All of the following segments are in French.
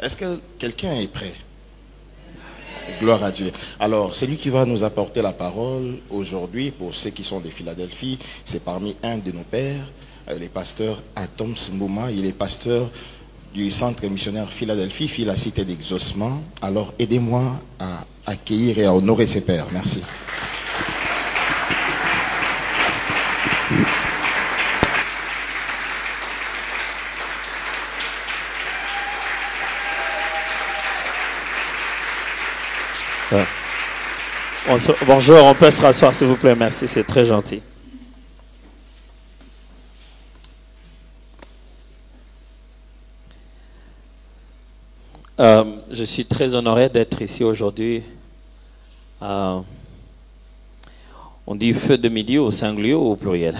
Est-ce que quelqu'un est prêt? Gloire à Dieu. Alors, celui qui va nous apporter la parole aujourd'hui, pour ceux qui sont de Philadelphie, c'est parmi un de nos pères, les pasteurs Atom Mbouma. Il est pasteur du centre missionnaire Philadelphie, la cité d'exaucement. Alors, aidez-moi à accueillir et à honorer ses pères. Merci. Bonjour, on peut se rasseoir s'il vous plaît, merci, c'est très gentil. Je suis très honoré d'être ici aujourd'hui. On dit feu de midi au singulier ou au pluriel?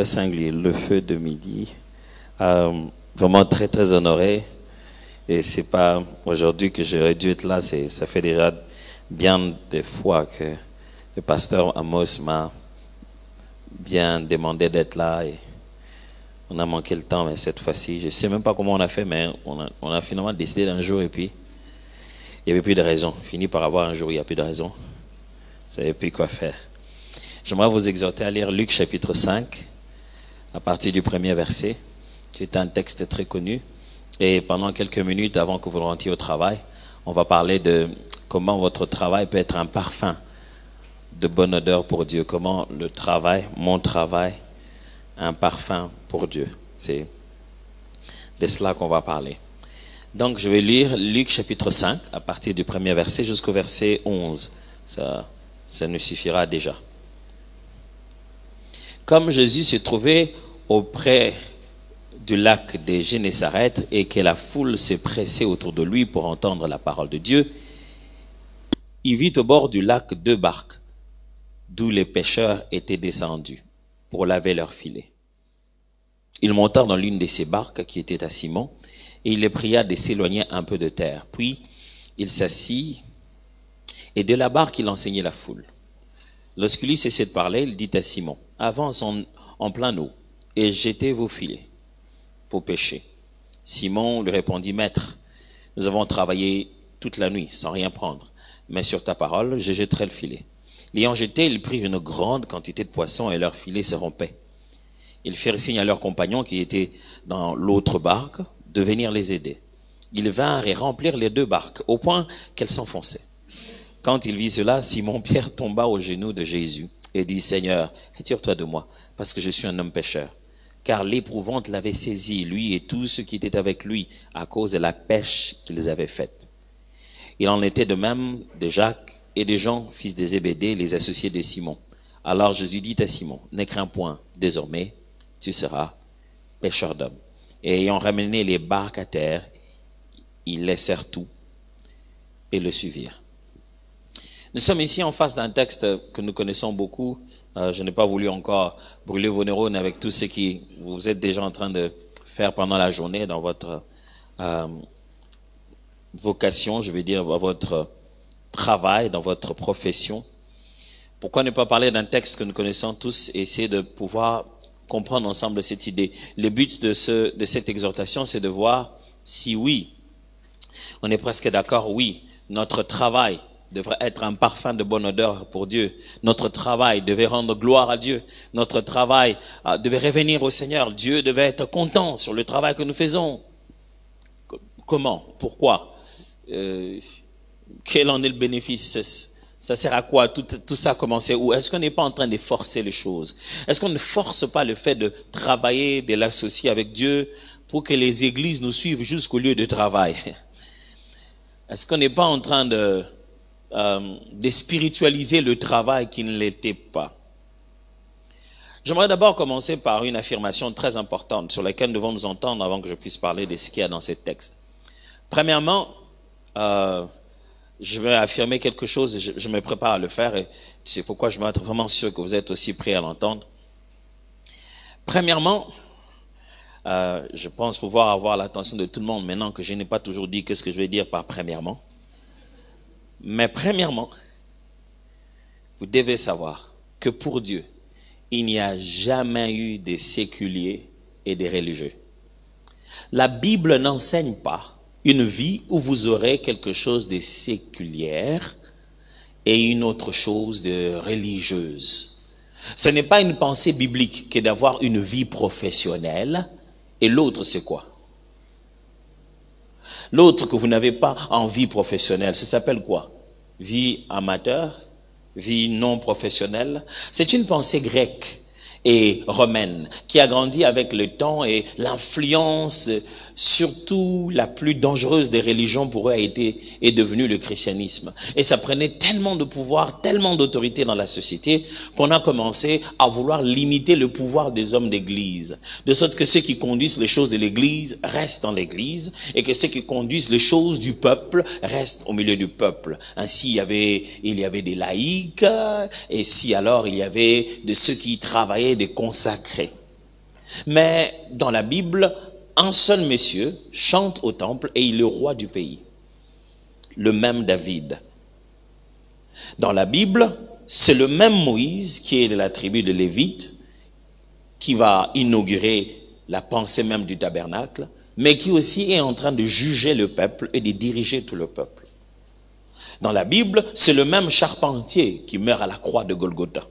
Singulier, le feu de midi. Vraiment très très honoré. Et c'est pas aujourd'hui que j'aurais dû être là, ça fait déjà bien des fois que le pasteur Amos m'a bien demandé d'être là et on a manqué le temps, mais cette fois-ci, je ne sais même pas comment on a fait, mais on a finalement décidé d'un jour et puis il n'y avait plus de raison. Fini par avoir un jour, il n'y a plus de raison. Vous ne savez plus quoi faire. J'aimerais vous exhorter à lire Luc chapitre 5, à partir du premier verset. C'est un texte très connu. Et pendant quelques minutes, avant que vous rentriez au travail, on va parler de comment votre travail peut être un parfum de bonne odeur pour Dieu. Comment le travail, mon travail, un parfum pour Dieu. C'est de cela qu'on va parler. Donc, je vais lire Luc chapitre 5, à partir du premier verset jusqu'au verset 11. Ça nous suffira déjà. Comme Jésus se trouvait auprès du lac de Génézareth et que la foule se pressait autour de lui pour entendre la parole de Dieu, il vit au bord du lac 2 barques, d'où les pêcheurs étaient descendus pour laver leurs filets. Il monta dans l'une de ces barques qui était à Simon, et il les pria de s'éloigner un peu de terre. Puis il s'assit, et de la barque il enseignait la foule. Lorsqu'il eut cessé de parler, il dit à Simon, « Avance en plein eau, et jetez vos filets pour pêcher. » Simon lui répondit, « Maître, nous avons travaillé toute la nuit sans rien prendre, mais sur ta parole, je jetterai le filet. » L'ayant jeté, ils prirent une grande quantité de poissons et leur filet se rompait. Ils firent signe à leurs compagnons qui étaient dans l'autre barque de venir les aider. Ils vinrent et remplirent les 2 barques au point qu'elles s'enfonçaient. Quand il vit cela, Simon-Pierre tomba aux genoux de Jésus et dit, « Seigneur, retire-toi de moi, parce que je suis un homme pécheur. » Car l'épouvante l'avait saisi, lui et tous ceux qui étaient avec lui, à cause de la pêche qu'ils avaient faite. Il en était de même de Jacques et de Jean, fils de Zébédée, les associés de Simon. Alors Jésus dit à Simon, « Ne crains point, désormais, tu seras pêcheur d'hommes. » Et ayant ramené les barques à terre, ils laissèrent tout et le suivirent. Nous sommes ici en face d'un texte que nous connaissons beaucoup. Je n'ai pas voulu encore brûler vos neurones avec tout ce que vous êtes déjà en train de faire pendant la journée dans votre vocation, je veux dire, dans votre travail, dans votre profession. Pourquoi ne pas parler d'un texte que nous connaissons tous et essayer de pouvoir comprendre ensemble cette idée? Le but de cette exhortation, c'est de voir si oui, on est presque d'accord, oui, notre travail devrait être un parfum de bonne odeur pour Dieu. Notre travail devait rendre gloire à Dieu. Notre travail devait revenir au Seigneur. Dieu devait être content sur le travail que nous faisons. Comment? Pourquoi? Quel en est le bénéfice? Ça sert à quoi? Tout ça a commencé où? Est-ce qu'on n'est pas en train de forcer les choses? Est-ce qu'on ne force pas le fait de travailler, de l'associer avec Dieu pour que les églises nous suivent jusqu'au lieu de travail? Est-ce qu'on n'est pas en train de spiritualiser le travail qui ne l'était pas? J'aimerais d'abord commencer par une affirmation très importante sur laquelle nous devons nous entendre avant que je puisse parler de ce qu'il y a dans ces textes. Premièrement, je vais affirmer quelque chose et je me prépare à le faire et c'est pourquoi je veux être vraiment sûr que vous êtes aussi prêts à l'entendre. Premièrement, je pense pouvoir avoir l'attention de tout le monde maintenant que je n'ai pas toujours dit qu'est-ce que je vais dire par premièrement. Mais premièrement, vous devez savoir que pour Dieu, il n'y a jamais eu de séculiers et des religieux. La Bible n'enseigne pas une vie où vous aurez quelque chose de séculière et une autre chose de religieuse. Ce n'est pas une pensée biblique que d'avoir une vie professionnelle et l'autre c'est quoi? L'autre que vous n'avez pas en vie professionnelle, ça s'appelle quoi? Vie amateur, vie non professionnelle. C'est une pensée grecque et romaine qui a grandi avec le temps et l'influence, surtout la plus dangereuse des religions pour eux est devenue le christianisme. Et ça prenait tellement de pouvoir, tellement d'autorité dans la société qu'on a commencé à vouloir limiter le pouvoir des hommes d'église. De sorte que ceux qui conduisent les choses de l'église restent dans l'église et que ceux qui conduisent les choses du peuple restent au milieu du peuple. Ainsi, il y avait des laïcs et si alors il y avait de ceux qui travaillaient des consacrés. Mais dans la Bible, un seul monsieur chante au temple et il est roi du pays. Le même David. Dans la Bible, c'est le même Moïse qui est de la tribu de Lévite qui va inaugurer la pensée même du tabernacle, mais qui aussi est en train de juger le peuple et de diriger tout le peuple. Dans la Bible, c'est le même charpentier qui meurt à la croix de Golgotha.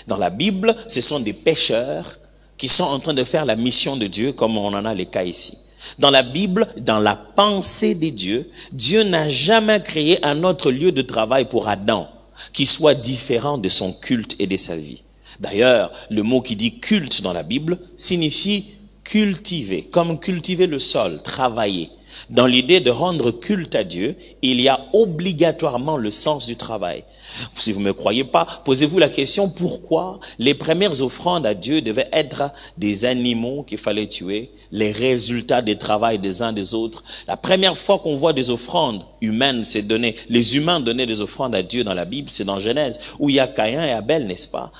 Dans la Bible, ce sont des pécheurs qui sont en train de faire la mission de Dieu, comme on en a les cas ici. Dans la Bible, dans la pensée des dieux, Dieu n'a jamais créé un autre lieu de travail pour Adam qui soit différent de son culte et de sa vie. D'ailleurs, le mot qui dit culte dans la Bible signifie cultiver, comme cultiver le sol, travailler. Dans l'idée de rendre culte à Dieu, il y a obligatoirement le sens du travail. Si vous ne me croyez pas, posez-vous la question pourquoi les premières offrandes à Dieu devaient être des animaux qu'il fallait tuer, les résultats des travail des uns des autres. La première fois qu'on voit des offrandes humaines, c'est donné, les humains donnaient des offrandes à Dieu dans la Bible, c'est dans Genèse, où il y a Caïn et Abel, n'est-ce pas?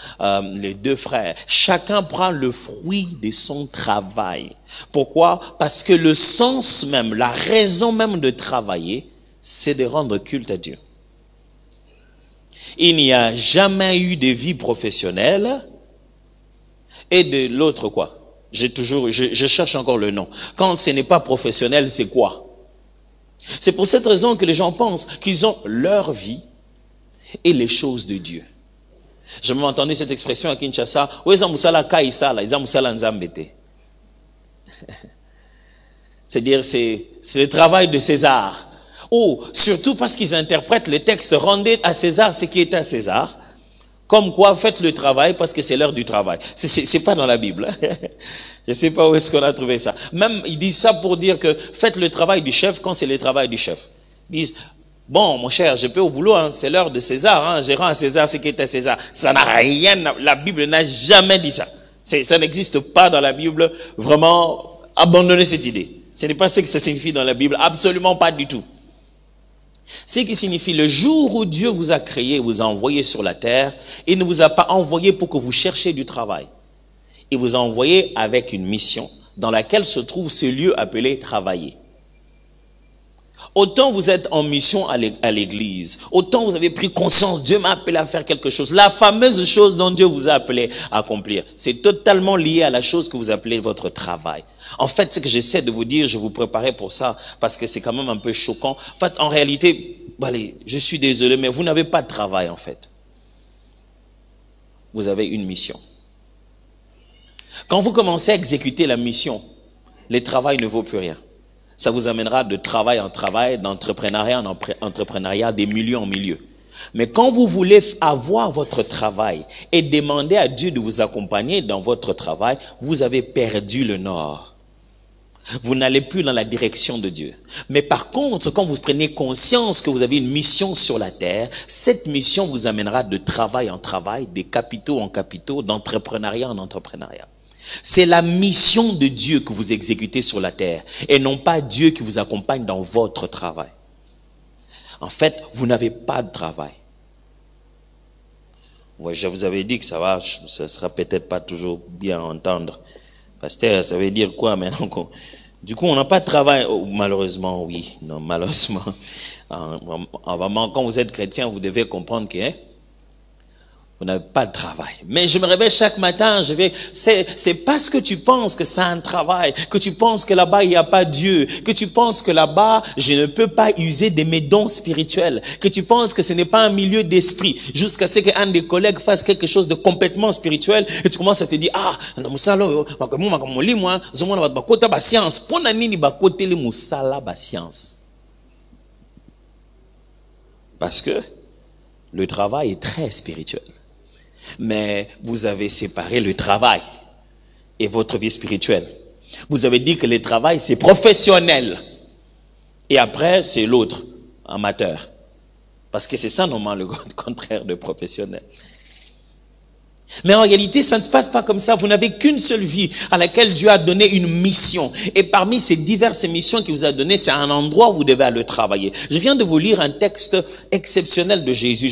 Les deux frères. Chacun prend le fruit de son travail. Pourquoi? Parce que le sens même, la raison même de travailler, c'est de rendre culte à Dieu. Il n'y a jamais eu de vie professionnelle et de l'autre quoi? Je cherche encore le nom. Quand ce n'est pas professionnel, c'est quoi? C'est pour cette raison que les gens pensent qu'ils ont leur vie et les choses de Dieu. Je m'entendais cette expression à Kinshasa. C'est-à-dire, c'est le travail de César. Ou, surtout parce qu'ils interprètent le texte, rendez à César ce qui est à César. Comme quoi, faites le travail parce que c'est l'heure du travail. C'est pas dans la Bible. Je ne sais pas où est-ce qu'on a trouvé ça. Même, ils disent ça pour dire que faites le travail du chef quand c'est le travail du chef. Ils disent, bon, mon cher, je peux au boulot, hein, c'est l'heure de César, hein, je rends à César ce qui est à César. Ça n'a rien, la Bible n'a jamais dit ça. Ça n'existe pas dans la Bible. Vraiment, abandonnez cette idée. Ce n'est pas ce que ça signifie dans la Bible, absolument pas du tout. Ce qui signifie le jour où Dieu vous a créé, vous a envoyé sur la terre, il ne vous a pas envoyé pour que vous cherchiez du travail. Il vous a envoyé avec une mission dans laquelle se trouve ce lieu appelé travailler. Autant vous êtes en mission à l'église, autant vous avez pris conscience, Dieu m'a appelé à faire quelque chose. La fameuse chose dont Dieu vous a appelé à accomplir, c'est totalement lié à la chose que vous appelez votre travail. En fait, ce que j'essaie de vous dire, je vous préparais pour ça, parce que c'est quand même un peu choquant. En fait, en réalité, allez, je suis désolé, mais vous n'avez pas de travail en fait. Vous avez une mission. Quand vous commencez à exécuter la mission, le travail ne vaut plus rien. Ça vous amènera de travail en travail, d'entrepreneuriat en entrepreneuriat, des milieux en milieux. Mais quand vous voulez avoir votre travail et demander à Dieu de vous accompagner dans votre travail, vous avez perdu le nord. Vous n'allez plus dans la direction de Dieu. Mais par contre, quand vous prenez conscience que vous avez une mission sur la terre, cette mission vous amènera de travail en travail, de capitaux en capitaux, d'entrepreneuriat en entrepreneuriat. C'est la mission de Dieu que vous exécutez sur la terre et non pas Dieu qui vous accompagne dans votre travail. En fait, vous n'avez pas de travail. Ouais, je vous avais dit que ça sera peut-être pas toujours bien à entendre. Pasteur, ça veut dire quoi maintenant? Du coup, on n'a pas de travail. Oh, malheureusement, oui. Non, malheureusement. Vraiment, quand vous êtes chrétien, vous devez comprendre que vous n'avez pas de travail. Mais je me réveille chaque matin, c'est parce que tu penses que c'est un travail, que tu penses que là-bas il n'y a pas Dieu, que tu penses que là-bas je ne peux pas user de mes dons spirituels, que tu penses que ce n'est pas un milieu d'esprit, jusqu'à ce qu'un des collègues fasse quelque chose de complètement spirituel, et tu commences à te dire, ah, parce que le travail est très spirituel. Mais vous avez séparé le travail et votre vie spirituelle. Vous avez dit que le travail, c'est professionnel. Et après, c'est l'autre, amateur. Parce que c'est ça, normalement, le contraire de professionnel. Mais en réalité, ça ne se passe pas comme ça. Vous n'avez qu'une seule vie à laquelle Dieu a donné une mission. Et parmi ces diverses missions qu'il vous a données, c'est un endroit où vous devez aller travailler. Je viens de vous lire un texte exceptionnel de Jésus.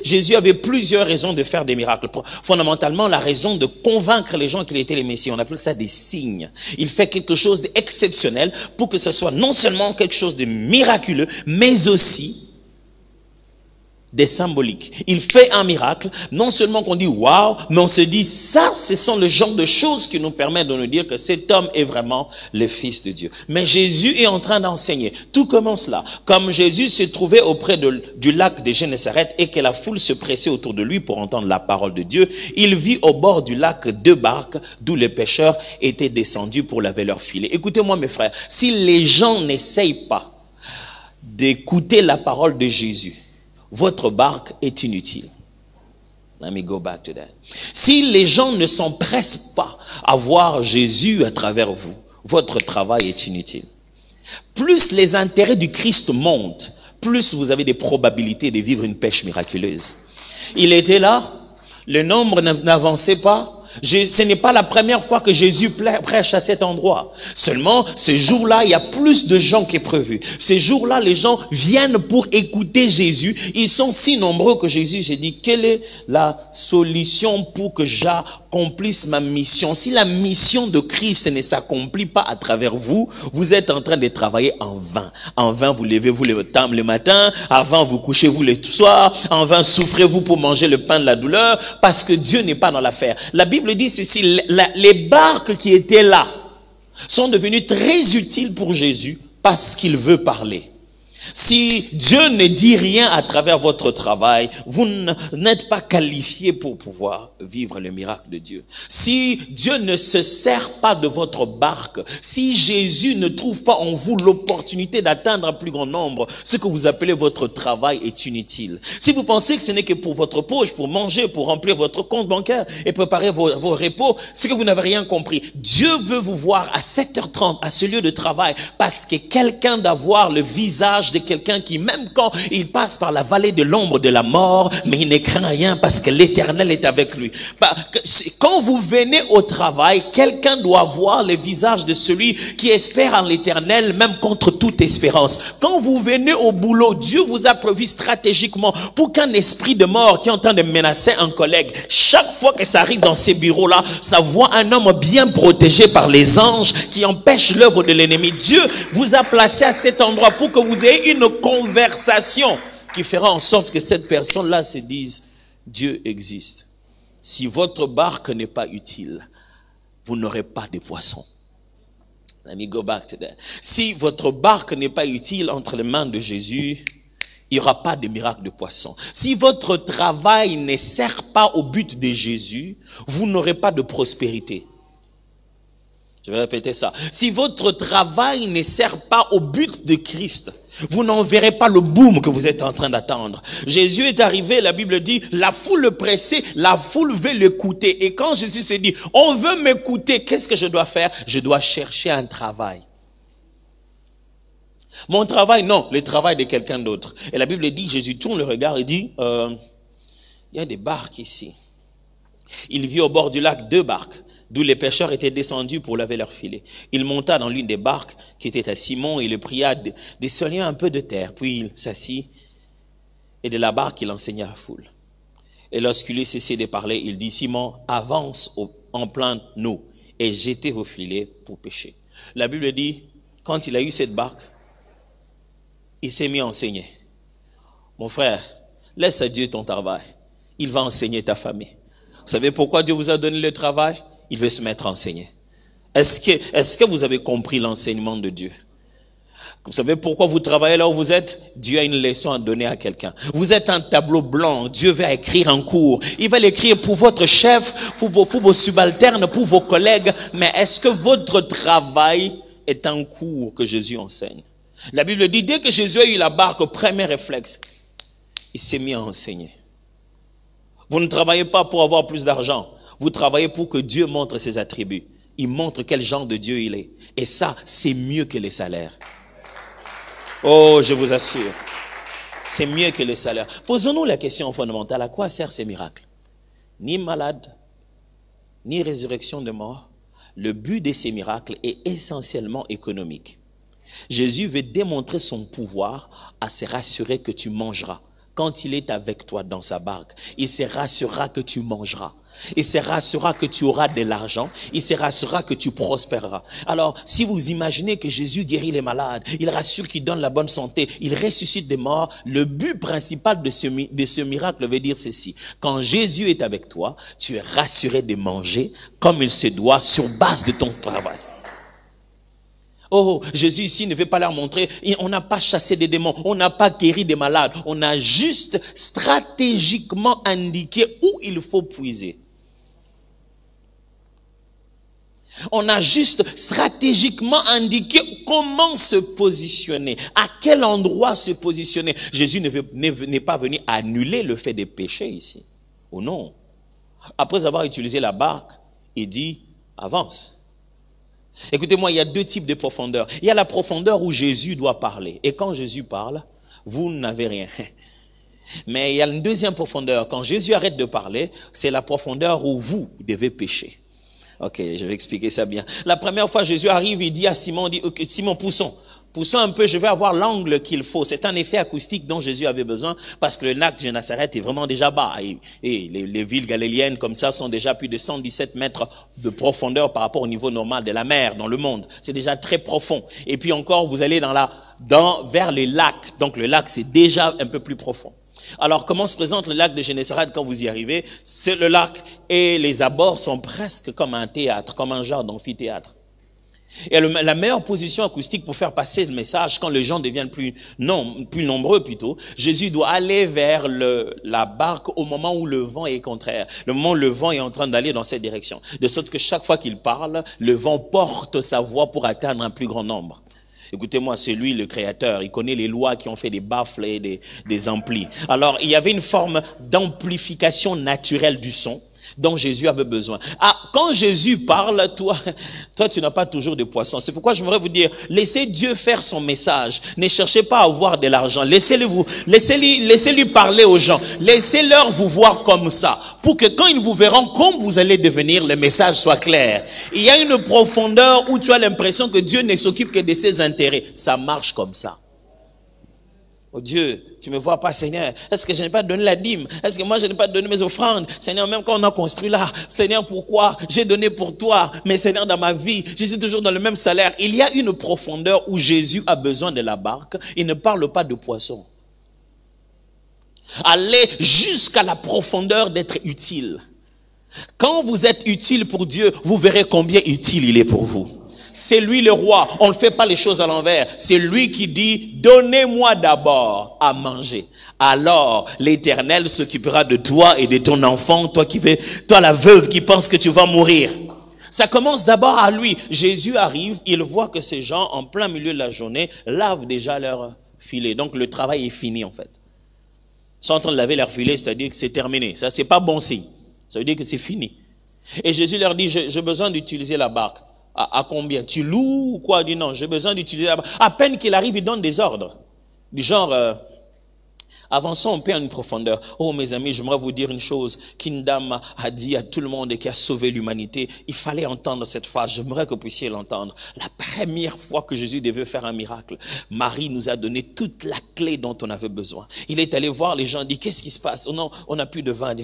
Jésus avait plusieurs raisons de faire des miracles. Fondamentalement, la raison de convaincre les gens qu'il était le Messie. On appelle ça des signes. Il fait quelque chose d'exceptionnel pour que ce soit non seulement quelque chose de miraculeux, mais aussi des symboliques. Il fait un miracle, non seulement qu'on dit waouh, mais on se dit ça, ce sont le genre de choses qui nous permettent de nous dire que cet homme est vraiment le Fils de Dieu. Mais Jésus est en train d'enseigner. Tout commence là. Comme Jésus se trouvait auprès du lac de Génézareth et que la foule se pressait autour de lui pour entendre la parole de Dieu, il vit au bord du lac 2 barques d'où les pêcheurs étaient descendus pour laver leurs filets. Écoutez-moi mes frères, si les gens n'essayent pas d'écouter la parole de Jésus, votre barque est inutile. Let me go back to that. Si les gens ne s'empressent pas à voir Jésus à travers vous, votre travail est inutile. Plus les intérêts du Christ montent, plus vous avez des probabilités de vivre une pêche miraculeuse. Il était là, le nombre n'avançait pas. Ce n'est pas la première fois que Jésus prêche à cet endroit. Seulement, ce jour-là, il y a plus de gens qui est prévu. Ces jours-là, les gens viennent pour écouter Jésus. Ils sont si nombreux que Jésus s'est dit, quelle est la solution pour que j'accomplisse ma mission? Si la mission de Christ ne s'accomplit pas à travers vous, vous êtes en train de travailler en vain. En vain, vous levez-vous le matin, avant vous couchez-vous le soir, en vain souffrez-vous pour manger le pain de la douleur, parce que Dieu n'est pas dans l'affaire. La Bible dit ceci, les barques qui étaient là sont devenues très utiles pour Jésus parce qu'il veut parler. Si Dieu ne dit rien à travers votre travail, vous n'êtes pas qualifié pour pouvoir vivre le miracle de Dieu. Si Dieu ne se sert pas de votre barque, si Jésus ne trouve pas en vous l'opportunité d'atteindre un plus grand nombre, ce que vous appelez votre travail est inutile. Si vous pensez que ce n'est que pour votre poche, pour manger, pour remplir votre compte bancaire et préparer vos repos, c'est que vous n'avez rien compris. Dieu veut vous voir à 7h30 à ce lieu de travail parce que quelqu'un doit voir le visage de quelqu'un qui, même quand il passe par la vallée de l'ombre de la mort, mais il ne craint rien parce que l'Éternel est avec lui. Quand vous venez au travail, quelqu'un doit voir le visage de celui qui espère en l'Éternel, même contre toute espérance. Quand vous venez au boulot, Dieu vous a prévu stratégiquement pour qu'un esprit de mort qui est en train de menacer un collègue, chaque fois que ça arrive dans ces bureaux-là, ça voit un homme bien protégé par les anges qui empêche l'œuvre de l'ennemi. Dieu vous a placé à cet endroit pour que vous ayez une conversation qui fera en sorte que cette personne-là se dise Dieu existe. Si votre barque n'est pas utile, vous n'aurez pas de poissons. Let me go back to that. Si votre barque n'est pas utile entre les mains de Jésus, il n'y aura pas de miracle de poisson. Si votre travail ne sert pas au but de Jésus, vous n'aurez pas de prospérité. Je vais répéter ça. Si votre travail ne sert pas au but de Christ, vous n'en verrez pas le boom que vous êtes en train d'attendre. Jésus est arrivé, la Bible dit, la foule le pressait, la foule veut l'écouter. Et quand Jésus s'est dit, on veut m'écouter, qu'est-ce que je dois faire? Je dois chercher un travail. Mon travail, non, le travail de quelqu'un d'autre. Et la Bible dit, Jésus tourne le regard et dit, il y a des barques ici. Il vit au bord du lac 2 barques, d'où les pêcheurs étaient descendus pour laver leurs filets. Il monta dans l'une des barques qui était à Simon et le pria d'éloigner un peu de terre. Puis il s'assit et de la barque il enseigna la foule. Et lorsqu'il eut cessé de parler, il dit, Simon, avance en plein eau et jetez vos filets pour pêcher. La Bible dit, quand il a eu cette barque, il s'est mis à enseigner. Mon frère, laisse à Dieu ton travail. il va enseigner ta famille. Vous savez pourquoi Dieu vous a donné le travail? Il veut se mettre à enseigner. Est-ce que vous avez compris l'enseignement de Dieu? Vous savez pourquoi vous travaillez là où vous êtes? Dieu a une leçon à donner à quelqu'un. Vous êtes un tableau blanc. Dieu va écrire un cours. Il va l'écrire pour votre chef, pour vos subalternes, pour vos collègues. Mais est-ce que votre travail est un cours que Jésus enseigne? La Bible dit, dès que Jésus a eu la barque, au premier réflexe, il s'est mis à enseigner. Vous ne travaillez pas pour avoir plus d'argent. Vous travaillez pour que Dieu montre ses attributs. Il montre quel genre de Dieu il est. Et ça, c'est mieux que les salaires. Oh, je vous assure. C'est mieux que les salaires. Posons-nous la question fondamentale. À quoi servent ces miracles? Ni malade, ni résurrection de mort. Le but de ces miracles est essentiellement économique. Jésus veut démontrer son pouvoir à se rassurer que tu mangeras. Quand il est avec toi dans sa barque, il se rassurera que tu mangeras. Il se rassurera que tu auras de l'argent. Il se rassurera que tu prospéreras. Alors, si vous imaginez que Jésus guérit les malades, il rassure qu'il donne la bonne santé, il ressuscite des morts, le but principal de ce miracle veut dire ceci. Quand Jésus est avec toi, tu es rassuré de manger comme il se doit sur base de ton travail. Oh, Jésus ici ne veut pas leur montrer, on n'a pas chassé des démons, on n'a pas guéri des malades, on a juste stratégiquement indiqué où il faut puiser. On a juste stratégiquement indiqué comment se positionner, à quel endroit se positionner. Jésus n'est pas venu annuler le fait des péchés ici. Oh non. Après avoir utilisé la barque, il dit, avance. Écoutez-moi, il y a deux types de profondeur. Il y a la profondeur où Jésus doit parler. Et quand Jésus parle, vous n'avez rien. Mais il y a une deuxième profondeur. Quand Jésus arrête de parler, c'est la profondeur où vous devez pécher. Ok, je vais expliquer ça bien. La première fois, Jésus arrive, il dit à Simon, il dit, okay, Simon, poussons un peu, je vais avoir l'angle qu'il faut. C'est un effet acoustique dont Jésus avait besoin parce que le lac de Gennesaret est vraiment déjà bas. Et les villes galiléennes comme ça sont déjà plus de 117 mètres de profondeur par rapport au niveau normal de la mer dans le monde. C'est déjà très profond. Et puis encore, vous allez vers les lacs. Donc le lac, c'est déjà un peu plus profond. Alors, comment se présente le lac de Gennesaret quand vous y arrivez? C'est le lac et les abords sont presque comme un théâtre, comme un genre d'amphithéâtre. Et la meilleure position acoustique pour faire passer le message, quand les gens deviennent plus nombreux plutôt, Jésus doit aller vers la barque au moment où le vent est contraire, le moment où le vent est en train d'aller dans cette direction. De sorte que chaque fois qu'il parle, le vent porte sa voix pour atteindre un plus grand nombre. Écoutez-moi, c'est lui le créateur. Il connaît les lois qui ont fait des baffles et des amplis. Alors, il y avait une forme d'amplification naturelle du son dont Jésus avait besoin. Ah, quand Jésus parle, toi, tu n'as pas toujours de poissons. C'est pourquoi je voudrais vous dire, laissez Dieu faire son message. Ne cherchez pas à avoir de l'argent. Laissez-lui parler aux gens. Laissez-leur vous voir comme ça. Pour que quand ils vous verront, comme vous allez devenir, le message soit clair. Il y a une profondeur où tu as l'impression que Dieu ne s'occupe que de ses intérêts. Ça marche comme ça. Oh Dieu, tu ne me vois pas, Seigneur. Est-ce que je n'ai pas donné la dîme? Est-ce que moi je n'ai pas donné mes offrandes? Seigneur, même quand on a construit là, Seigneur, pourquoi? J'ai donné pour toi. Mais Seigneur, dans ma vie, je suis toujours dans le même salaire. Il y a une profondeur où Jésus a besoin de la barque. Il ne parle pas de poisson. Allez jusqu'à la profondeur d'être utile. Quand vous êtes utile pour Dieu, vous verrez combien utile il est pour vous. C'est lui le roi, on ne fait pas les choses à l'envers. C'est lui qui dit, donnez-moi d'abord à manger. Alors l'Éternel s'occupera de toi et de ton enfant, toi la veuve qui pense que tu vas mourir. Ça commence d'abord à lui. Jésus arrive, il voit que ces gens, en plein milieu de la journée, lavent déjà leur filet. Donc le travail est fini en fait. Ils sont en train de laver leur filet, c'est-à-dire que c'est terminé. Ça, c'est pas bon signe. Ça veut dire que c'est fini. Et Jésus leur dit, j'ai besoin d'utiliser la barque. À combien? Tu loues ou quoi? Il dit non, j'ai besoin d'utiliser la barque. À peine qu'il arrive, il donne des ordres. Du genre, avançons un peu en une profondeur. Oh mes amis, j'aimerais vous dire une chose qu'une dame a dit à tout le monde et qui a sauvé l'humanité. Il fallait entendre cette phrase, j'aimerais que vous puissiez l'entendre. La première fois que Jésus devait faire un miracle, Marie nous a donné toute la clé dont on avait besoin. Il est allé voir les gens, il dit, qu'est-ce qui se passe? Oh non, on n'a plus de vin. Il dit,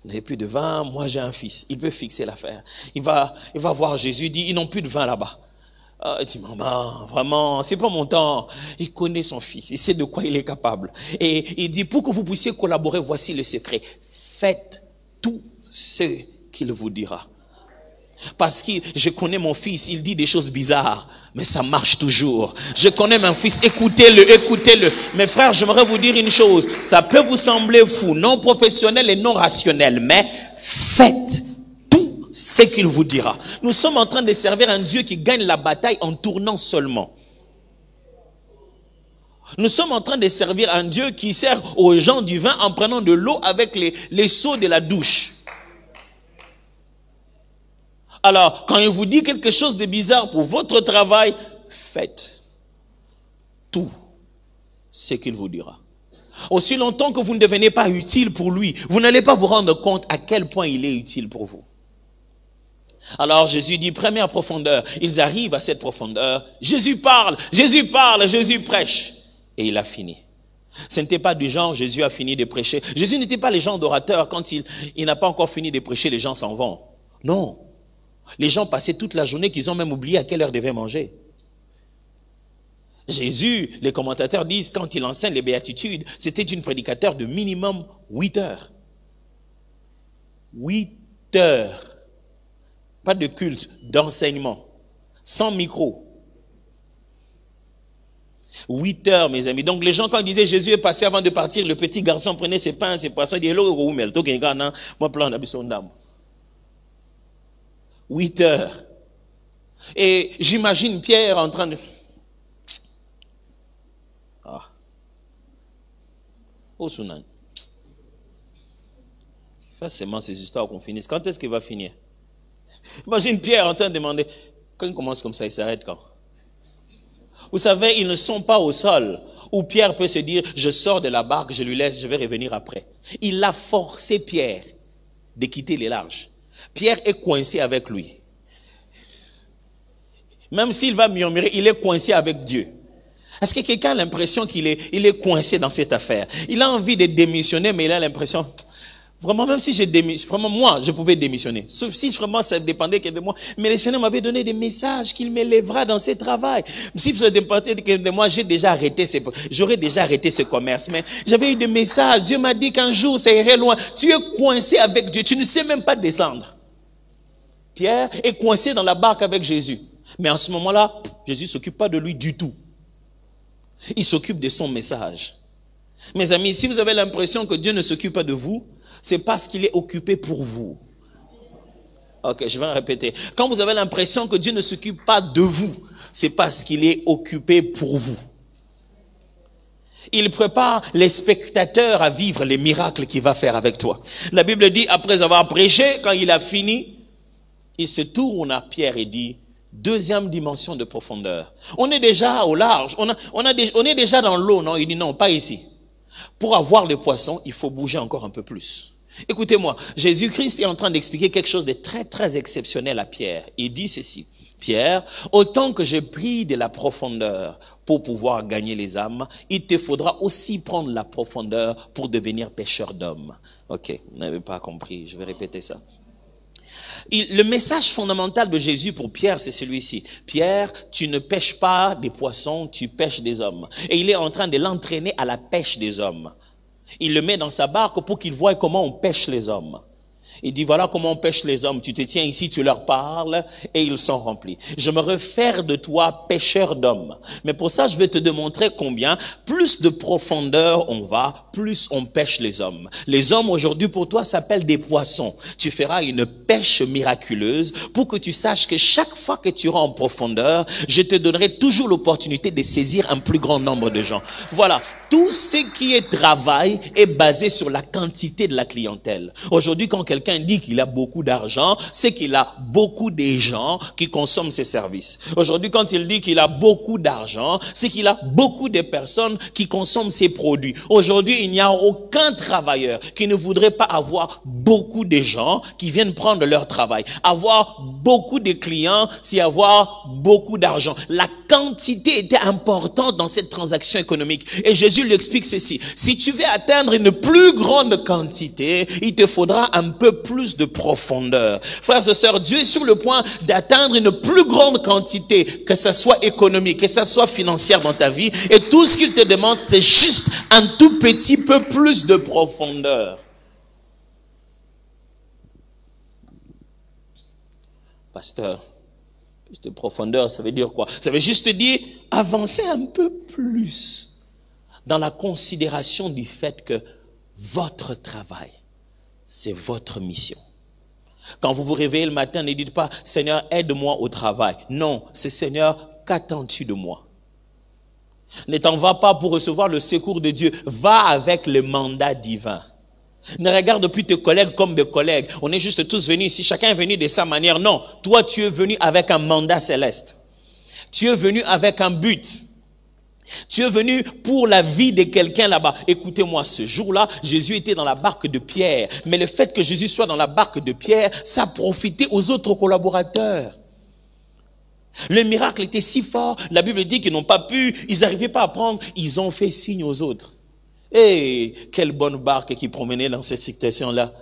vous n'avez plus de vin, moi j'ai un fils. Il peut fixer l'affaire. Il va voir Jésus, il dit, ils n'ont plus de vin là-bas. Il dit, maman, vraiment, c'est pas mon temps. Il connaît son fils, il sait de quoi il est capable. Et il dit, pour que vous puissiez collaborer, voici le secret. Faites tout ce qu'il vous dira. Parce que je connais mon fils, il dit des choses bizarres, mais ça marche toujours. Je connais mon fils, écoutez-le, écoutez-le. Mes frères, j'aimerais vous dire une chose. Ça peut vous sembler fou, non professionnel et non rationnel, mais faites ce qu'il vous dira. Nous sommes en train de servir un Dieu qui gagne la bataille en tournant seulement. Nous sommes en train de servir un Dieu qui sert aux gens du vin en prenant de l'eau avec les seaux de la douche. Alors, quand il vous dit quelque chose de bizarre pour votre travail, faites tout ce qu'il vous dira. Aussi longtemps que vous ne devenez pas utile pour lui, vous n'allez pas vous rendre compte à quel point il est utile pour vous. Alors Jésus dit, première profondeur, ils arrivent à cette profondeur, Jésus parle, Jésus prêche, et il a fini. Ce n'était pas du genre, Jésus a fini de prêcher. Jésus n'était pas le genre d'orateur, quand il n'a pas encore fini de prêcher, les gens s'en vont. Non, les gens passaient toute la journée qu'ils ont même oublié à quelle heure ils devaient manger. Jésus, les commentateurs disent, quand il enseigne les béatitudes, c'était une prédicateur de minimum 8 heures. 8 heures. Pas de culte, d'enseignement. Sans micro. 8 heures, mes amis. Donc les gens, quand ils disaient Jésus est passé avant de partir, le petit garçon prenait ses pains, ses poissons, il disait, hello, mais tout est grand, moi, plan d'habitude d'âme. 8 heures. Et j'imagine Pierre en train de... Ah. Oh, Sunan. Forcément, ces histoires qu'on finisse. Quand est-ce qu'il va finir? Imagine Pierre en train de demander, quand il commence comme ça, il s'arrête quand? Vous savez, ils ne sont pas au sol où Pierre peut se dire, je sors de la barque, je lui laisse, je vais revenir après. Il a forcé Pierre de quitter les larges. Pierre est coincé avec lui. Même s'il va murmurer, il est coincé avec Dieu. Est-ce que quelqu'un a l'impression qu'il est coincé dans cette affaire? Il a envie de démissionner, mais il a l'impression... Vraiment, même si j'ai démissionné, vraiment moi, je pouvais démissionner. Sauf si vraiment ça dépendait que de moi. Mais le Seigneur m'avait donné des messages qu'il m'élèvera dans ce travail. Si ça dépendait que de moi, j'aurais déjà arrêté ce commerce. Mais j'avais eu des messages. Dieu m'a dit qu'un jour, ça irait loin. Tu es coincé avec Dieu. Tu ne sais même pas descendre. Pierre est coincé dans la barque avec Jésus. Mais en ce moment-là, Jésus ne s'occupe pas de lui du tout. Il s'occupe de son message. Mes amis, si vous avez l'impression que Dieu ne s'occupe pas de vous, c'est parce qu'il est occupé pour vous. Ok, je vais répéter. Quand vous avez l'impression que Dieu ne s'occupe pas de vous, c'est parce qu'il est occupé pour vous. Il prépare les spectateurs à vivre les miracles qu'il va faire avec toi. La Bible dit, après avoir prêché, quand il a fini, il se tourne à Pierre et dit, deuxième dimension de profondeur. On est déjà au large, on est déjà dans l'eau, non? Il dit non, pas ici. Pour avoir les poissons, il faut bouger encore un peu plus. Écoutez-moi, Jésus-Christ est en train d'expliquer quelque chose de très très exceptionnel à Pierre. Il dit ceci, Pierre, autant que j'ai pris de la profondeur pour pouvoir gagner les âmes, il te faudra aussi prendre la profondeur pour devenir pêcheur d'hommes. Ok, vous n'avez pas compris, je vais répéter ça. Le message fondamental de Jésus pour Pierre, c'est celui-ci. Pierre, tu ne pêches pas des poissons, tu pêches des hommes. Et il est en train de l'entraîner à la pêche des hommes. Il le met dans sa barque pour qu'il voie comment on pêche les hommes. Il dit, voilà comment on pêche les hommes. Tu te tiens ici, tu leur parles et ils sont remplis. Je me refais de toi pêcheur d'hommes. Mais pour ça, je vais te démontrer combien plus de profondeur on va, plus on pêche les hommes. Les hommes aujourd'hui pour toi s'appellent des poissons. Tu feras une pêche miraculeuse pour que tu saches que chaque fois que tu iras en profondeur, je te donnerai toujours l'opportunité de saisir un plus grand nombre de gens. Voilà. Tout ce qui est travail est basé sur la quantité de la clientèle. Aujourd'hui, quand quelqu'un dit qu'il a beaucoup d'argent, c'est qu'il a beaucoup de gens qui consomment ses services. Aujourd'hui, quand il dit qu'il a beaucoup d'argent, c'est qu'il a beaucoup de personnes qui consomment ses produits. Aujourd'hui, il n'y a aucun travailleur qui ne voudrait pas avoir beaucoup de gens qui viennent prendre leur travail. Avoir beaucoup de clients, c'est avoir beaucoup d'argent. La quantité était importante dans cette transaction économique. Et Jésus Jésus lui explique ceci. Si tu veux atteindre une plus grande quantité, il te faudra un peu plus de profondeur. Frères et sœurs, Dieu est sur le point d'atteindre une plus grande quantité, que ce soit économique, que ce soit financière dans ta vie. Et tout ce qu'il te demande, c'est juste un tout petit peu plus de profondeur. Pasteur, plus de profondeur, ça veut dire quoi? Ça veut juste dire avancer un peu plus dans la considération du fait que votre travail, c'est votre mission. Quand vous vous réveillez le matin, ne dites pas, Seigneur, aide-moi au travail. Non, c'est Seigneur, qu'attends-tu de moi? Ne t'en va pas pour recevoir le secours de Dieu. Va avec le mandat divin. Ne regarde plus tes collègues comme des collègues. On est juste tous venus ici. Chacun est venu de sa manière. Non, toi tu es venu avec un mandat céleste. Tu es venu avec un but. Tu es venu pour la vie de quelqu'un là-bas. Écoutez-moi, ce jour-là, Jésus était dans la barque de Pierre. Mais le fait que Jésus soit dans la barque de Pierre, ça profitait aux autres collaborateurs. Le miracle était si fort, la Bible dit qu'ils n'ont pas pu, ils n'arrivaient pas à prendre, ils ont fait signe aux autres. Et quelle bonne barque qui promenait dans cette situation-là.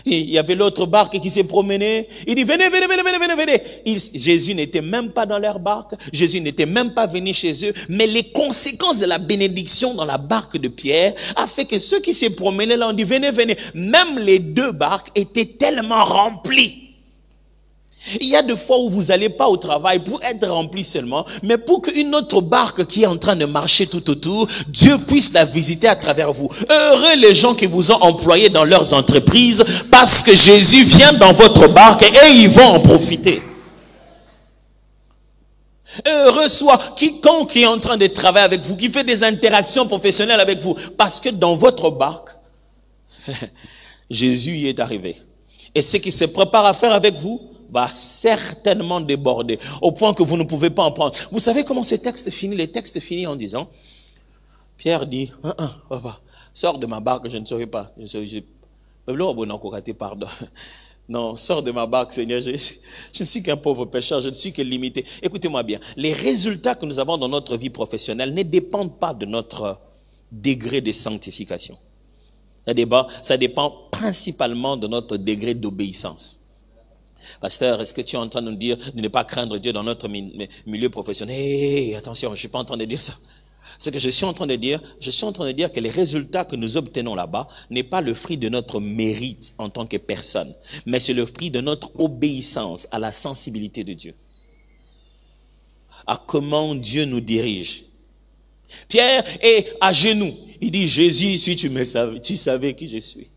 Il y avait l'autre barque qui s'est promenée. Il dit, venez, venez, venez, venez, venez. Jésus n'était même pas dans leur barque. Jésus n'était même pas venu chez eux. Mais les conséquences de la bénédiction dans la barque de Pierre a fait que ceux qui s'est promené là ont dit, venez, venez. Même les deux barques étaient tellement remplies. Il y a des fois où vous n'allez pas au travail pour être rempli seulement, mais pour qu'une autre barque qui est en train de marcher tout autour, Dieu puisse la visiter à travers vous. Heureux les gens qui vous ont employés dans leurs entreprises, parce que Jésus vient dans votre barque et ils vont en profiter. Heureux soit quiconque est en train de travailler avec vous, qui fait des interactions professionnelles avec vous, parce que dans votre barque, Jésus y est arrivé. Et ce qui se prépare à faire avec vous, va certainement déborder, au point que vous ne pouvez pas en prendre. Vous savez comment ces textes finissent? Les textes finissent en disant, Pierre dit, papa, sors de ma barque, je ne saurais pas. Pardon. Non, sors de ma barque, Seigneur, je ne suis qu'un pauvre pécheur, je ne suis que limité. Écoutez-moi bien, les résultats que nous avons dans notre vie professionnelle ne dépendent pas de notre degré de sanctification. Ça dépend principalement de notre degré d'obéissance. Pasteur, est-ce que tu es en train de nous dire de ne pas craindre Dieu dans notre milieu professionnel? Hey, attention, je ne suis pas en train de dire ça. Ce que je suis en train de dire que les résultats que nous obtenons là-bas n'est pas le fruit de notre mérite en tant que personne, mais c'est le fruit de notre obéissance à la sensibilité de Dieu, à comment Dieu nous dirige. Pierre est à genoux. Il dit, Jésus, si tu me savais, tu savais qui je suis.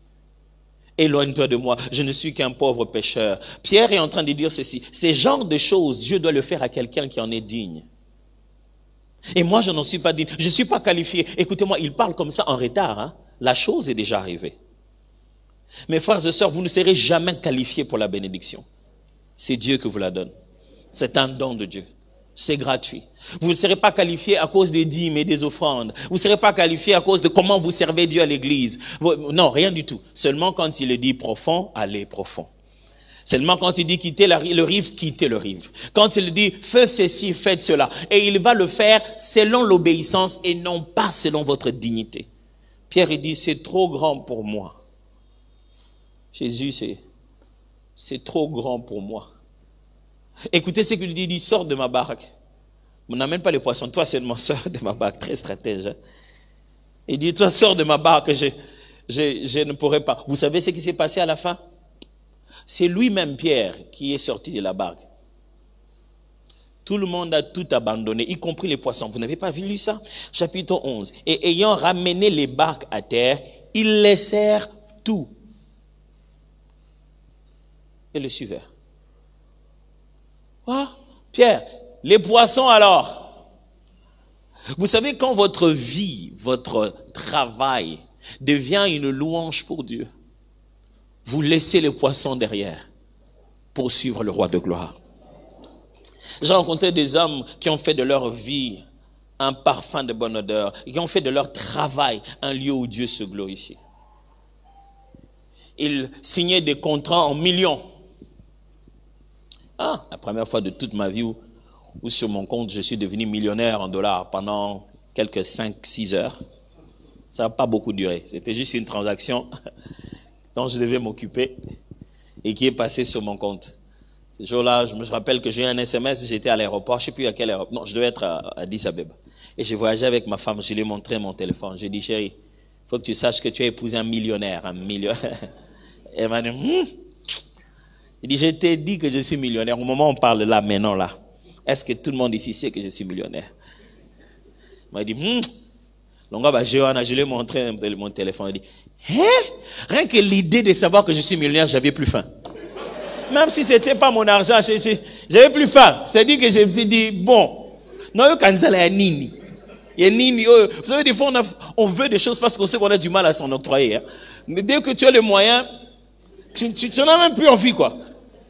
Éloigne-toi de moi, je ne suis qu'un pauvre pécheur. Pierre est en train de dire ceci. Ces genres de choses, Dieu doit le faire à quelqu'un qui en est digne. Et moi, je n'en suis pas digne. Je ne suis pas qualifié. Écoutez-moi, il parle comme ça en retard. Hein? La chose est déjà arrivée. Mes frères et sœurs, vous ne serez jamais qualifiés pour la bénédiction. C'est Dieu qui vous la donne. C'est un don de Dieu. C'est gratuit. Vous ne serez pas qualifié à cause des dîmes et des offrandes. Vous ne serez pas qualifié à cause de comment vous servez Dieu à l'église. Non, rien du tout. Seulement quand il dit profond, allez profond. Seulement quand il dit quittez le rive, quittez le rive. Quand il dit faites ceci, faites cela. Et il va le faire selon l'obéissance et non pas selon votre dignité. Pierre il dit c'est trop grand pour moi. Jésus c'est trop grand pour moi. Écoutez ce qu'il dit, il dit sors de ma barque. On n'amène pas les poissons, toi seulement sors de ma barque, très stratège. Hein? Il dit toi sors de ma barque, je ne pourrai pas. Vous savez ce qui s'est passé à la fin? C'est lui-même Pierre qui est sorti de la barque. Tout le monde a tout abandonné, y compris les poissons. Vous n'avez pas vu ça? Chapitre 11. Et ayant ramené les barques à terre, ils laissèrent tout et le suivèrent. Ah, Pierre, les poissons alors? Vous savez, quand votre vie, votre travail devient une louange pour Dieu, vous laissez les poissons derrière pour suivre le roi de gloire. J'ai rencontré des hommes qui ont fait de leur vie un parfum de bonne odeur, qui ont fait de leur travail un lieu où Dieu se glorifie. Ils signaient des contrats en millions. Ah, la première fois de toute ma vie où sur mon compte, je suis devenu millionnaire en dollars pendant quelques 5-6 heures. Ça n'a pas beaucoup duré. C'était juste une transaction dont je devais m'occuper et qui est passée sur mon compte. Ce jour-là, je me rappelle que j'ai eu un SMS, j'étais à l'aéroport, je ne sais plus à quel aéroport. Non, je devais être à Addis Abeba. Et j'ai voyagé avec ma femme, je lui ai montré mon téléphone. J'ai dit, chérie, il faut que tu saches que tu as épousé un millionnaire. Et elle m'a dit, il dit, je t'ai dit que je suis millionnaire. Au moment où on parle là, maintenant là, est-ce que tout le monde ici sait que je suis millionnaire? Il m'a dit, je lui ai montré mon téléphone. Il dit, rien que l'idée de savoir que je suis millionnaire, j'avais plus faim. Même si ce n'était pas mon argent, j'avais plus faim. C'est-à-dire que je me suis dit, bon, non, quand ça là, nini. Vous savez, des fois, on veut des choses parce qu'on sait qu'on a du mal à s'en octroyer. Hein. Mais dès que tu as les moyens, tu n'en as même plus envie, quoi.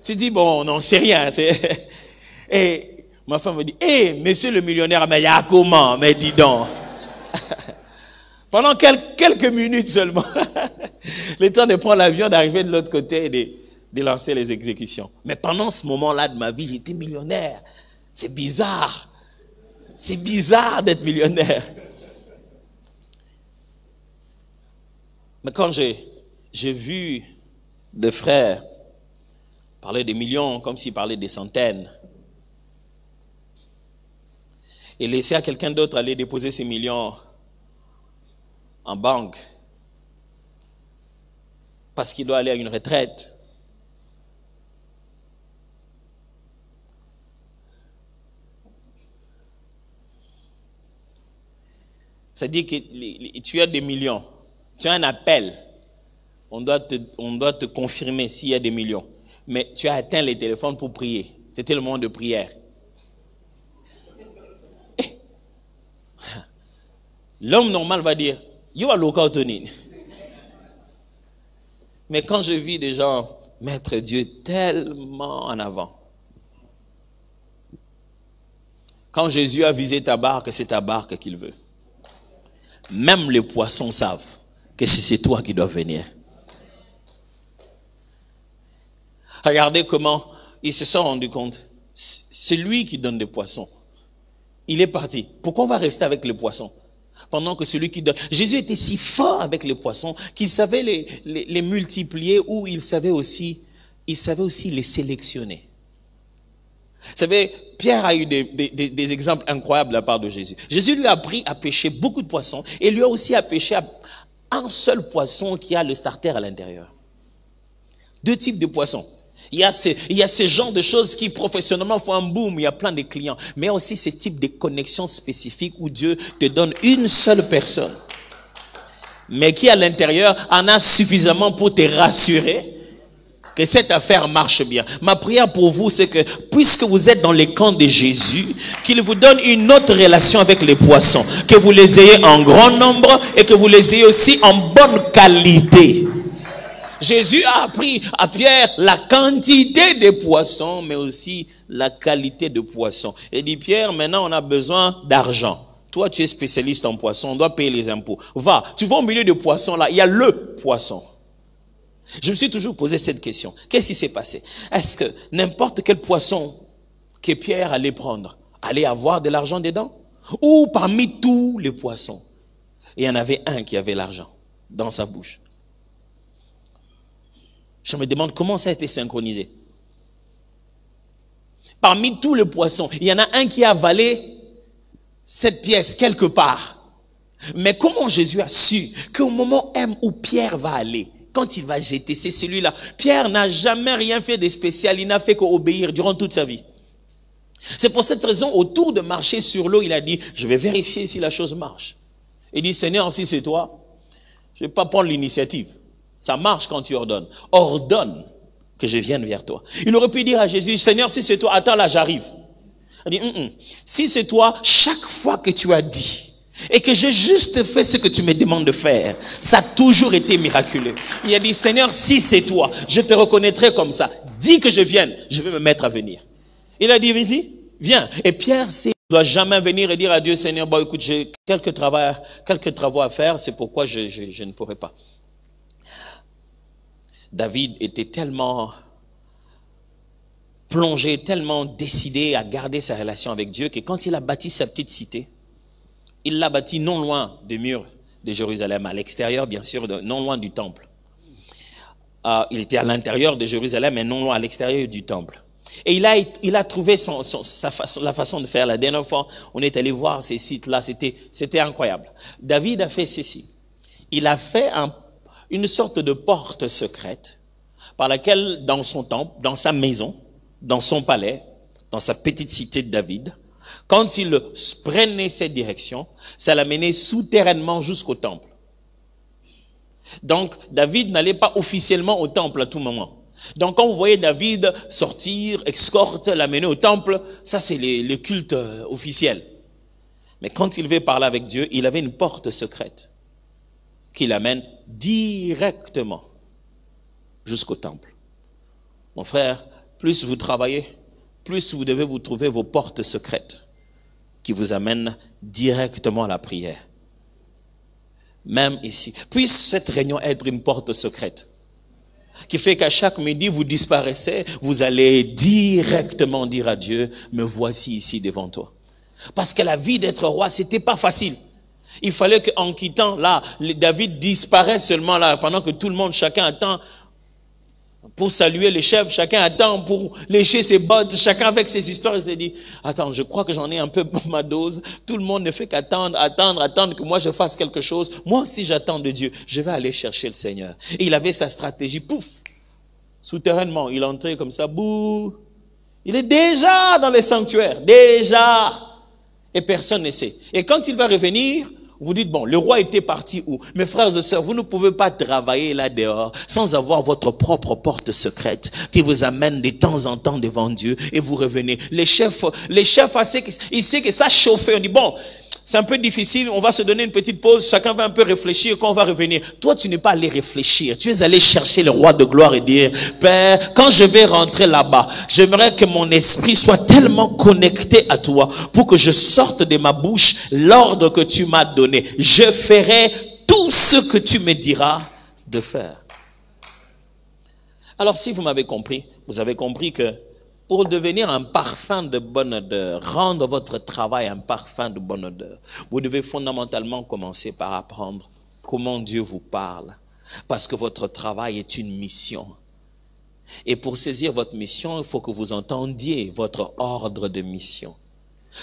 Tu dis, bon, non, c'est rien. Et ma femme me dit, monsieur le millionnaire, mais il y a comment? Mais dis donc. Pendant quelques minutes seulement, le temps de prendre l'avion, d'arriver de l'autre côté et de lancer les exécutions. Mais pendant ce moment-là de ma vie, j'étais millionnaire. C'est bizarre. C'est bizarre d'être millionnaire. Mais quand j'ai vu des frères parler des millions comme s'ils parlaient des centaines et laisser à quelqu'un d'autre aller déposer ses millions en banque parce qu'il doit aller à une retraite, c'est-à-dire que tu as des millions, tu as un appel, on doit te confirmer s'il y a des millions. Mais tu as atteint les téléphones pour prier. C'était le moment de prière. L'homme normal va dire, yo aloka Tony. Mais quand je vis des gens mettre Dieu tellement en avant, quand Jésus a visé ta barque, c'est ta barque qu'il veut. Même les poissons savent que c'est toi qui dois venir. Regardez comment ils se sont rendus compte. C'est lui qui donne des poissons. Il est parti. Pourquoi on va rester avec les poissons? Pendant que celui qui donne... Jésus était si fort avec les poissons qu'il savait les multiplier ou il savait aussi les sélectionner. Vous savez, Pierre a eu des exemples incroyables de la part de Jésus. Jésus lui a appris à pêcher beaucoup de poissons et lui a aussi à pêcher un seul poisson qui a le starter à l'intérieur. Deux types de poissons. Il y a ces genres de choses qui professionnellement font un boom, il y a plein de clients. Mais aussi ces types de connexions spécifiques où Dieu te donne une seule personne. Mais qui à l'intérieur en a suffisamment pour te rassurer que cette affaire marche bien. Ma prière pour vous, c'est que puisque vous êtes dans les camps de Jésus, qu'il vous donne une autre relation avec les poissons. Que vous les ayez en grand nombre et que vous les ayez aussi en bonne qualité. Jésus a appris à Pierre la quantité de poissons, mais aussi la qualité de poissons. Et dit Pierre, maintenant on a besoin d'argent. Toi, tu es spécialiste en poissons, on doit payer les impôts. Va, tu vas au milieu de poissons là, il y a le poisson. Je me suis toujours posé cette question. Qu'est-ce qui s'est passé? Est-ce que n'importe quel poisson que Pierre allait prendre allait avoir de l'argent dedans? Ou parmi tous les poissons, il y en avait un qui avait l'argent dans sa bouche? Je me demande comment ça a été synchronisé. Parmi tous les poissons, il y en a un qui a avalé cette pièce quelque part. Mais comment Jésus a su qu'au moment même où Pierre va aller, quand il va jeter, c'est celui-là. Pierre n'a jamais rien fait de spécial, il n'a fait qu'obéir durant toute sa vie. C'est pour cette raison, autour de marcher sur l'eau, il a dit, je vais vérifier si la chose marche. Il dit, Seigneur, si c'est toi, je ne vais pas prendre l'initiative. Ça marche quand tu ordonnes. Ordonne que je vienne vers toi. Il aurait pu dire à Jésus, Seigneur, si c'est toi, attends là, j'arrive. Il dit, si c'est toi, chaque fois que tu as dit, et que j'ai juste fait ce que tu me demandes de faire, ça a toujours été miraculeux. Il a dit, Seigneur, si c'est toi, je te reconnaîtrai comme ça. Dis que je vienne, je vais me mettre à venir. Il a dit, vas-y, viens. Et Pierre ne doit jamais venir et dire à Dieu, Seigneur, bon, écoute, j'ai quelques travaux à faire, c'est pourquoi je ne pourrai pas. David était tellement plongé, tellement décidé à garder sa relation avec Dieu que quand il a bâti sa petite cité, il l'a bâti non loin des murs de Jérusalem, à l'extérieur, bien sûr, non loin du temple. Il était à l'intérieur de Jérusalem, mais non loin à l'extérieur du temple. Et il a trouvé la façon de faire. La dernière fois, on est allé voir ces sites-là, c'était incroyable. David a fait ceci. Il a fait une sorte de porte secrète par laquelle, dans son temple, dans sa maison, dans son palais, dans sa petite cité de David, quand il prenait cette direction, ça l'amenait souterrainement jusqu'au temple. Donc, David n'allait pas officiellement au temple à tout moment. Donc, quand vous voyez David sortir, escorte, l'amener au temple, ça c'est les cultes officiels. Mais quand il veut parler avec Dieu, il avait une porte secrète qui l'amène directement jusqu'au temple. Mon frère, plus vous travaillez, plus vous devez vous trouver vos portes secrètes qui vous amènent directement à la prière. Même ici. Puisse cette réunion être une porte secrète qui fait qu'à chaque midi, vous disparaissez, vous allez directement dire à Dieu, me voici ici devant toi. Parce que la vie d'être roi, c'était pas facile. Il fallait qu'en quittant, là, David disparaît seulement là, pendant que tout le monde, chacun attend pour saluer les chefs, chacun attend pour lécher ses bottes, chacun avec ses histoires, il se dit, attends, je crois que j'en ai un peu pour ma dose, tout le monde ne fait qu'attendre que moi je fasse quelque chose, moi aussi j'attends de Dieu, je vais aller chercher le Seigneur. Et il avait sa stratégie, pouf, souterrainement, il entrait comme ça, bouh, il est déjà dans les sanctuaires, déjà, et personne ne sait. Et quand il va revenir, vous dites, bon, le roi était parti où? Mes frères et sœurs, vous ne pouvez pas travailler là dehors sans avoir votre propre porte secrète qui vous amène de temps en temps devant Dieu et vous revenez. Les chefs, ils savent que ça chauffe. On dit, bon, c'est un peu difficile, on va se donner une petite pause, chacun va un peu réfléchir quand on va revenir. Toi, tu n'es pas allé réfléchir, tu es allé chercher le roi de gloire et dire, Père, quand je vais rentrer là-bas, j'aimerais que mon esprit soit tellement connecté à toi pour que je sorte de ma bouche l'ordre que tu m'as donné. Je ferai tout ce que tu me diras de faire. Alors, si vous m'avez compris, vous avez compris que pour devenir un parfum de bonne odeur, rendre votre travail un parfum de bonne odeur, vous devez fondamentalement commencer par apprendre comment Dieu vous parle. Parce que votre travail est une mission. Et pour saisir votre mission, il faut que vous entendiez votre ordre de mission.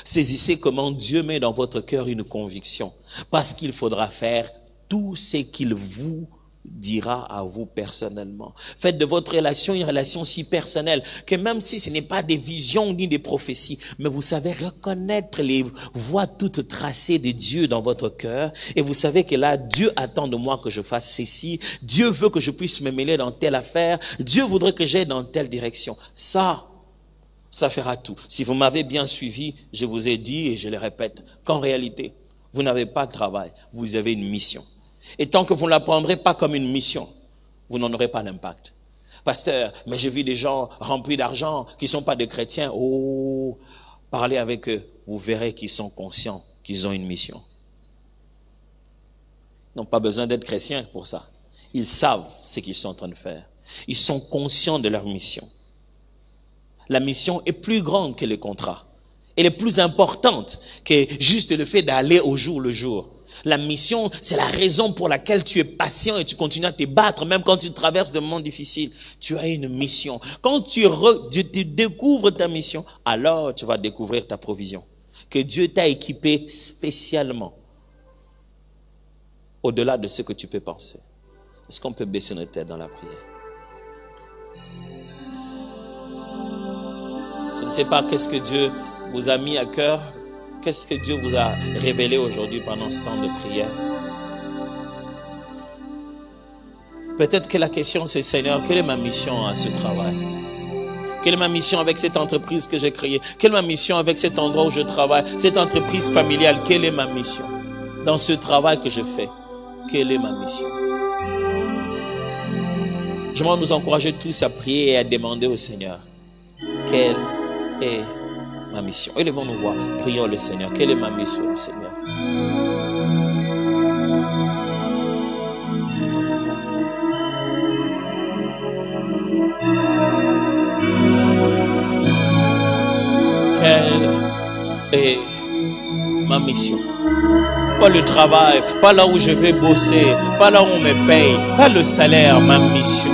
Saisissez comment Dieu met dans votre cœur une conviction. Parce qu'il faudra faire tout ce qu'il vous dira à vous personnellement. Faites de votre relation une relation si personnelle que même si ce n'est pas des visions ni des prophéties, mais vous savez reconnaître les voies toutes tracées de Dieu dans votre cœur et vous savez que là, Dieu attend de moi que je fasse ceci, Dieu veut que je puisse me mêler dans telle affaire, Dieu voudrait que j'aille dans telle direction. Ça fera tout. Si vous m'avez bien suivi, je vous ai dit et je le répète, qu'en réalité, vous n'avez pas de travail, vous avez une mission. Et tant que vous ne la prendrez pas comme une mission, vous n'en aurez pas d'impact. Pasteur, mais j'ai vu des gens remplis d'argent qui ne sont pas des chrétiens. Oh, parlez avec eux, vous verrez qu'ils sont conscients qu'ils ont une mission. Ils n'ont pas besoin d'être chrétiens pour ça. Ils savent ce qu'ils sont en train de faire. Ils sont conscients de leur mission. La mission est plus grande que les contrats. Elle est plus importante que juste le fait d'aller au jour le jour. La mission, c'est la raison pour laquelle tu es patient et tu continues à te battre, même quand tu traverses des moments difficiles. Tu as une mission. Quand tu découvres ta mission, alors tu vas découvrir ta provision. Que Dieu t'a équipé spécialement, au-delà de ce que tu peux penser. Est-ce qu'on peut baisser notre tête dans la prière? Je ne sais pas qu'est-ce que Dieu vous a mis à cœur. Qu'est-ce que Dieu vous a révélé aujourd'hui pendant ce temps de prière? Peut-être que la question c'est, Seigneur, quelle est ma mission à ce travail? Quelle est ma mission avec cette entreprise que j'ai créée? Quelle est ma mission avec cet endroit où je travaille? Cette entreprise familiale, quelle est ma mission? Dans ce travail que je fais, quelle est ma mission? Je vais nous encourager tous à prier et à demander au Seigneur, quelle est ma mission? Élevons-nous voir, prions le Seigneur. Quelle est ma mission, Seigneur? Quelle est ma mission? Pas le travail, pas là où je vais bosser, pas là où on me paye, pas le salaire, ma mission.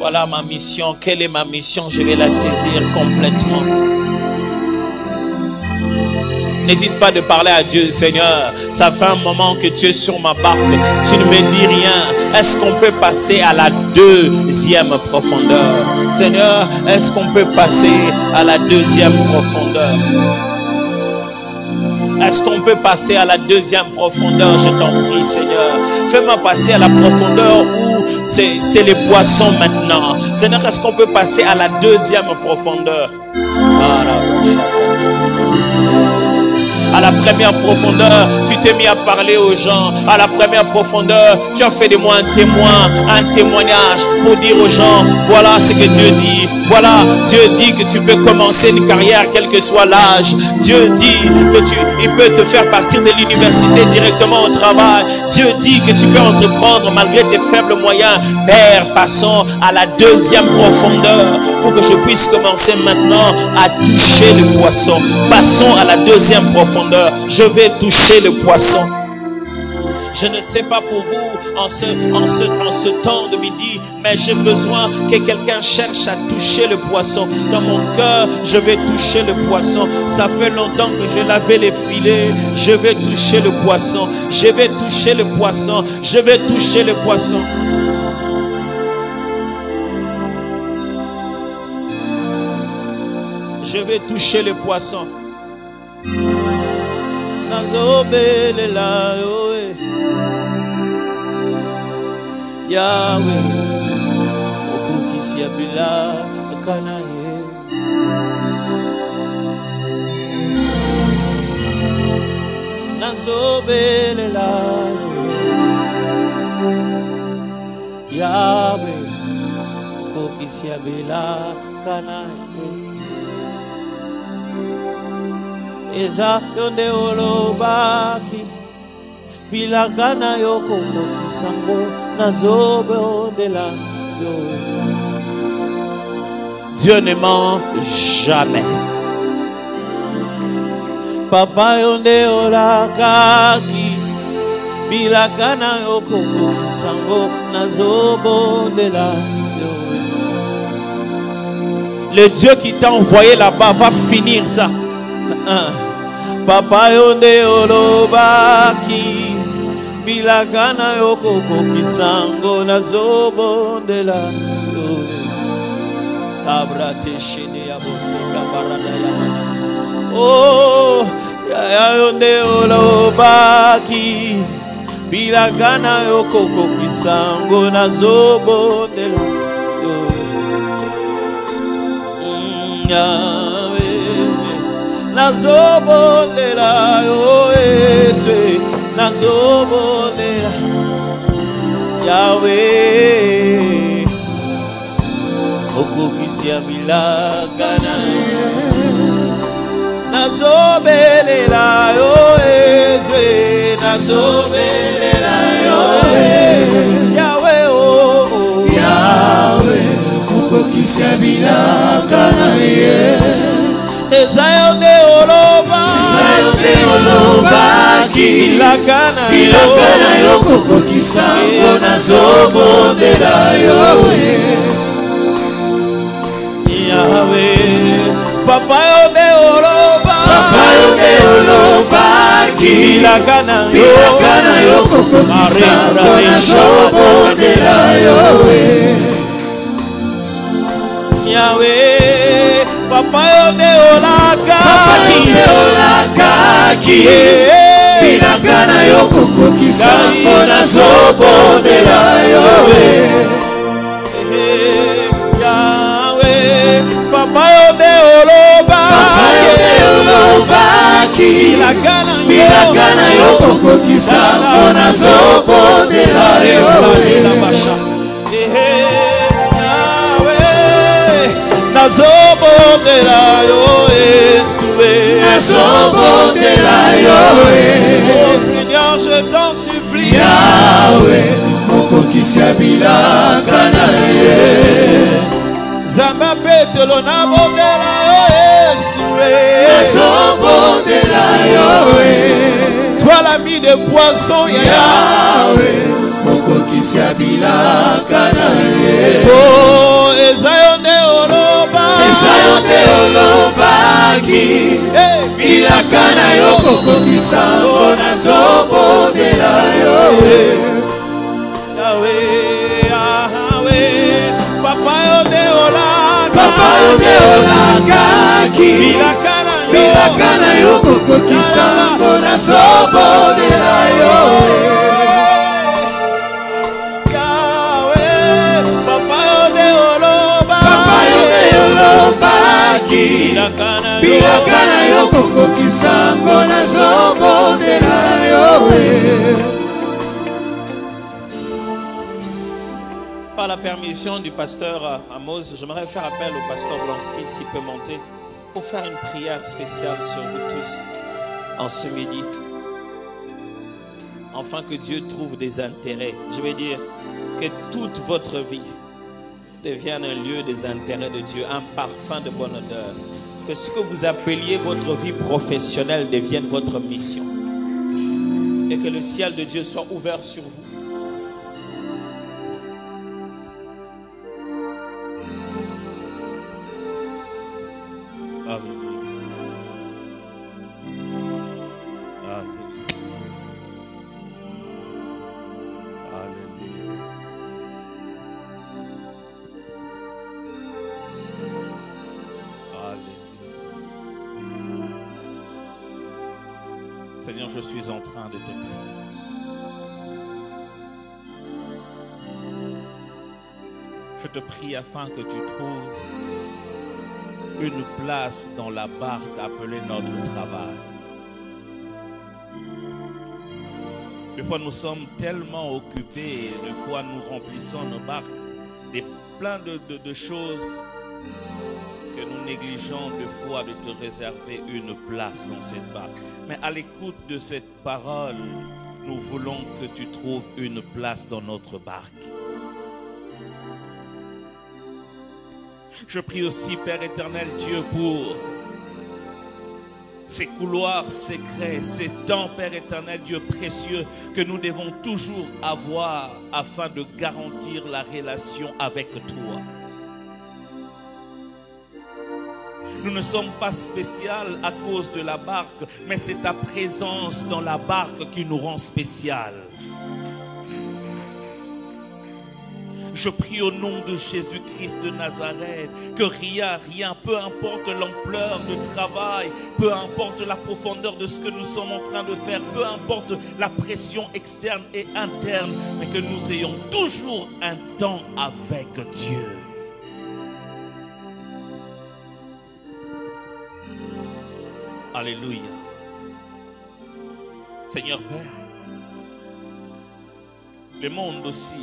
Voilà ma mission. Quelle est ma mission? Je vais la saisir complètement. N'hésite pas de parler à Dieu. Seigneur, ça fait un moment que tu es sur ma barque. Tu ne me dis rien. Est-ce qu'on peut passer à la deuxième profondeur? Seigneur, est-ce qu'on peut passer à la deuxième profondeur? Est-ce qu'on peut passer à la deuxième profondeur? Je t'en prie, Seigneur. Fais-moi passer à la profondeur où c'est les poissons maintenant. Seigneur, est-ce qu'on peut passer à la deuxième profondeur? À la première profondeur, tu t'es mis à parler aux gens. À la première profondeur, tu as fait de moi un témoin, un témoignage pour dire aux gens, voilà ce que Dieu dit. Voilà, Dieu dit que tu peux commencer une carrière quel que soit l'âge. Dieu dit que il peut te faire partir de l'université directement au travail. Dieu dit que tu peux entreprendre malgré tes faibles moyens. Père, passons à la deuxième profondeur pour que je puisse commencer maintenant à toucher le poisson. Passons à la deuxième profondeur. Je vais toucher le poisson. Je ne sais pas pour vous en ce temps de midi, mais j'ai besoin que quelqu'un cherche à toucher le poisson. Dans mon cœur, je vais toucher le poisson. Ça fait longtemps que je lavais les filets. Je vais toucher le poisson. Je vais toucher le poisson. Je vais toucher le poisson. Je vais toucher le poisson. Yahweh, okukisiabila kanaye. Nazobelela Yahweh, okukisiabila kanaye. Eza yonde olobaki bilagana yokoko kisango nazobe odela yo. Dieu ne ment jamais. Papa yonde olakaki bilagana yokoko kisango nazobe odela yo. Le Dieu qui t'a envoyé là-bas va finir ça. Papa yonde olobaki bilakana yokoko kisango nazobondela yo. Kabrate shene ya botika barada ya. Oh, ya yonde olobaki bilakana yokoko kisango nazobondela yo. Nazobondela yo Yesu, nazobondela Yahweh, okukisia bilagana. Nazobelela yo Yesu, nazobelela yo Yahweh, oh Yahweh, okukisia bilagana ye. Ezayonde olobaki bilakana yokoko kisango nazobondela yo Yahweh. Papa yonde olobaki bilakana yokoko kisango nazobondela yo Yahweh. Papa yonde olakaki bilakana yokoko kisango nazobondela yo Yahweh. Papa yonde olobaki bilakana yokoko je t'en supplie. Yahweh, mokokisi ya bilaka na ye. Zamba petelo na bondela yo Yesu. Nazobondela yo. Toi l'ami des poissons, Yahweh, mokokisi ya bilaka na ye. Oh, ezayonde oloba. Ezayonde olobaki. Bilaka na yo kokokisa ngo nazobondela yo. Yahweh, Yahweh, papa yonde olaka. Papa yonde olakaki. Bilaka na yo kokokisa ngo nazobondela yo. Yahweh, papa yonde oloba. Papa yonde olobaki. Bilaka na yo kokokisa ngo nazobondela yo. Par la permission du pasteur Amos, j'aimerais faire appel au pasteur Blanski s'il peut monter pour faire une prière spéciale sur vous tous en ce midi. Afin que Dieu trouve des intérêts. Je veux dire que toute votre vie devienne un lieu des intérêts de Dieu, un parfum de bonne odeur. Que ce que vous appeliez votre vie professionnelle devienne votre mission. Et que le ciel de Dieu soit ouvert sur vous. Seigneur, je suis en train de te prier. Je te prie afin que tu trouves une place dans la barque appelée notre travail. Des fois, nous sommes tellement occupés, des fois, nous remplissons nos barques de plein de choses que nous négligeons des fois de te réserver une place dans cette barque. Mais à l'écoute de cette parole, nous voulons que tu trouves une place dans notre barque. Je prie aussi, Père éternel Dieu, pour ces couloirs secrets, ces temps, Père éternel Dieu précieux, que nous devons toujours avoir afin de garantir la relation avec toi. Nous ne sommes pas spéciaux à cause de la barque, mais c'est ta présence dans la barque qui nous rend spécial. Je prie au nom de Jésus-Christ de Nazareth que rien, peu importe l'ampleur du travail, peu importe la profondeur de ce que nous sommes en train de faire, peu importe la pression externe et interne, mais que nous ayons toujours un temps avec Dieu. Alléluia. Seigneur Père, le monde aussi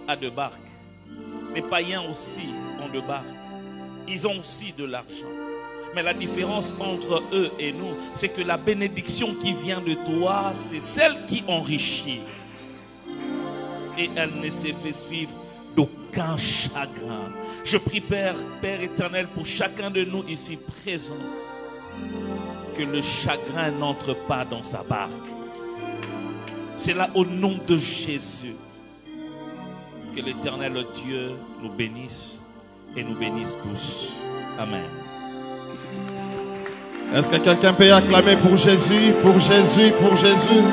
a de barques. Les païens aussi ont de barques. Ils ont aussi de l'argent. Mais la différence entre eux et nous, c'est que la bénédiction qui vient de toi, c'est celle qui enrichit. Et elle ne s'est fait suivre d'aucun chagrin. Je prie Père éternel pour chacun de nous ici présents, que le chagrin n'entre pas dans sa barque. C'est là au nom de Jésus. Que l'Éternel Dieu nous bénisse et nous bénisse tous. Amen. Est-ce que quelqu'un peut acclamer pour Jésus, pour Jésus, pour Jésus?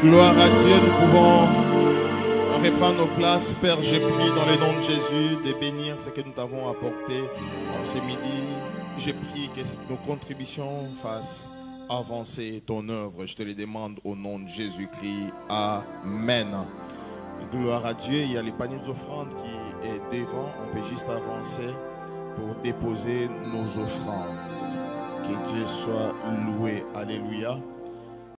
Gloire à Dieu, nous pouvons reprendre nos places. Père, je prie dans le nom de Jésus de bénir ce que nous t'avons apporté en ce midi. Je prie que nos contributions fassent avancer ton œuvre. Je te le demande au nom de Jésus-Christ. Amen. Gloire à Dieu. Il y a les paniers d'offrandes qui est devant. On peut juste avancer pour déposer nos offrandes. Que Dieu soit loué. Alléluia.